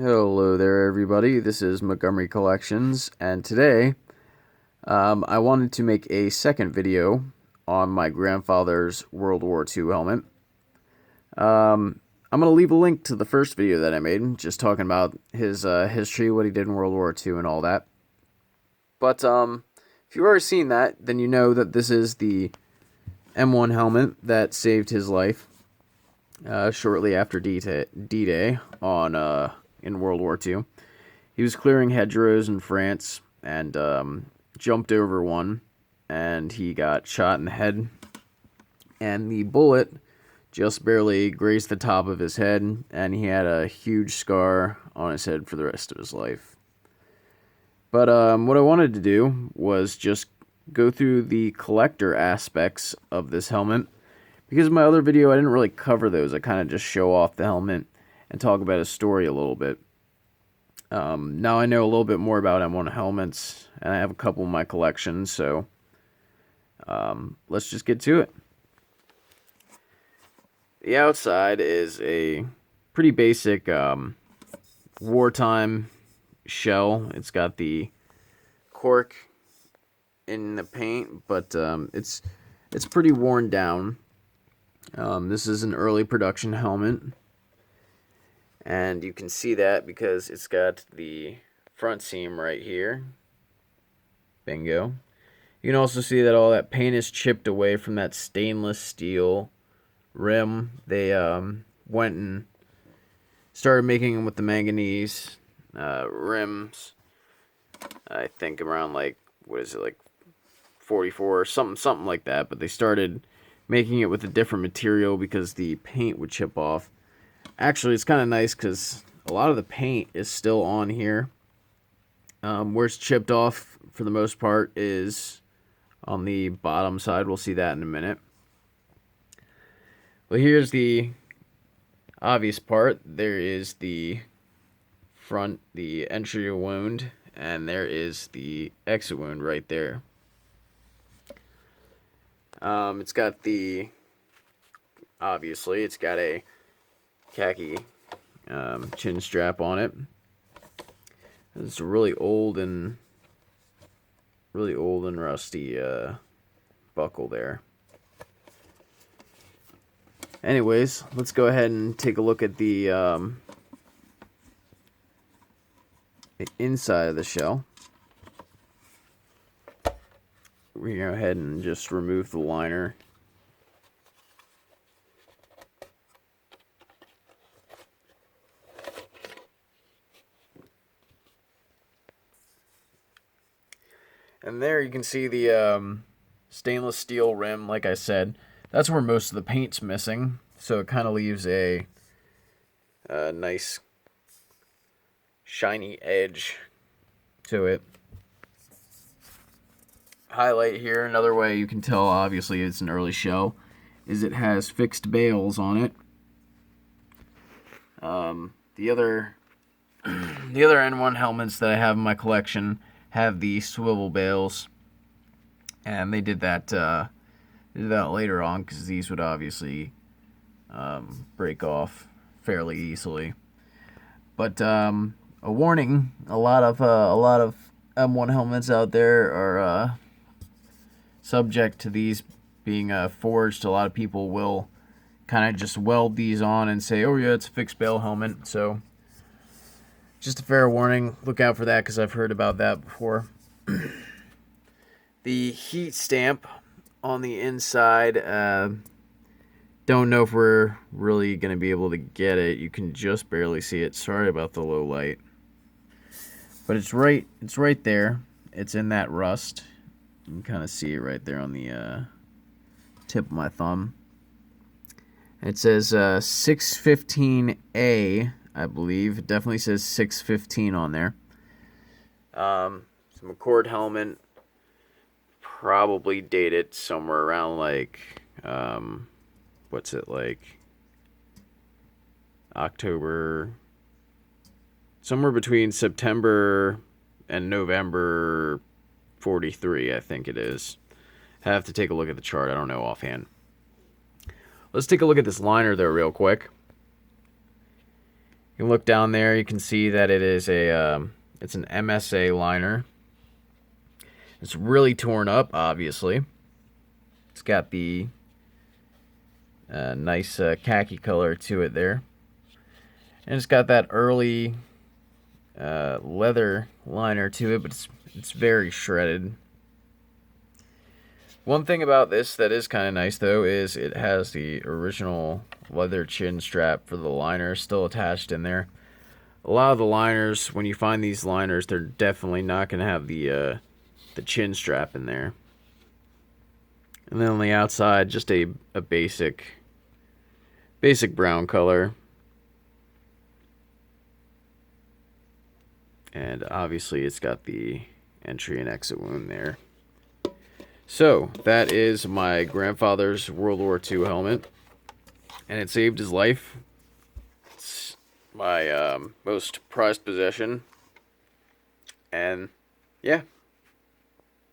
Hello there, everybody. This is Montgomery Collections, and today I wanted to make a second video on my grandfather's World War II helmet. I'm going to leave a link to the first video that I made, just talking about his history, what he did in World War II, and all that. But if you've already seen that, then you know that this is the M1 helmet that saved his life shortly after D-Day on in World War II. He was clearing hedgerows in France and jumped over one, and he got shot in the head, and the bullet just barely grazed the top of his head, and he had a huge scar on his head for the rest of his life. But what I wanted to do was just go through the collector aspects of this helmet, because in my other video I didn't really cover those. I kind of just show off the helmet and talk about his story a little bit. Now I know a little bit more about M1 helmets, and I have a couple in my collection, so let's just get to it. The outside is a pretty basic wartime shell. It's got the cork in the paint, but it's pretty worn down. This is an early production helmet, and you can see that because it's got the front seam right here. Bingo. You can also see that all that paint is chipped away from that stainless steel rim. They went and started making them with the manganese rims. I think around like, what is it, like 44 or something like that. But they started making it with a different material because the paint would chip off. Actually, it's kind of nice because a lot of the paint is still on here. Where it's chipped off for the most part is on the bottom side. We'll see that in a minute. Well, here's the obvious part. There is the front, the entry wound, and there is the exit wound right there. It's got the, obviously, it's got a khaki chin strap on it. It's a really old and rusty buckle there. Anyways, let's go ahead and take a look at the inside of the shell. We're going to go ahead and just remove the liner. And there you can see the stainless steel rim, like I said. That's where most of the paint's missing, so it kind of leaves a nice shiny edge to it. Highlight here, another way you can tell obviously it's an early shell, is it has fixed bales on it. The other N1 helmets that I have in my collection have the swivel bales, and they did that later on because these would obviously break off fairly easily. But a warning: a lot of M1 helmets out there are subject to these being forged. A lot of people will kind of just weld these on and say, "Oh yeah, it's a fixed bale helmet." So just a fair warning. Look out for that because I've heard about that before. The heat stamp on the inside, don't know if we're really going to be able to get it. You can just barely see it. Sorry about the low light. But it's right there. It's in that rust. You can kind of see it right there on the tip of my thumb. It says 615A, I believe. It definitely says 615 on there. Some McCord helmet. Probably dated somewhere around like, what's it, like October, somewhere between September and November 43, I think it is. I have to take a look at the chart. I don't know offhand. Let's take a look at this liner there real quick. You can look down there. You can see that it is it's an MSA liner. It's really torn up, obviously. It's got the nice khaki color to it there. And it's got that early leather liner to it, but it's very shredded. One thing about this that is kind of nice, though, is it has the original leather chin strap for the liner still attached in there. A lot of the liners, when you find these liners, they're definitely not going to have the chin strap in there. And then on the outside, just a basic brown color. And obviously it's got the entry and exit wound there. So that is my grandfather's World War II helmet. And it saved his life. It's my most prized possession. And yeah.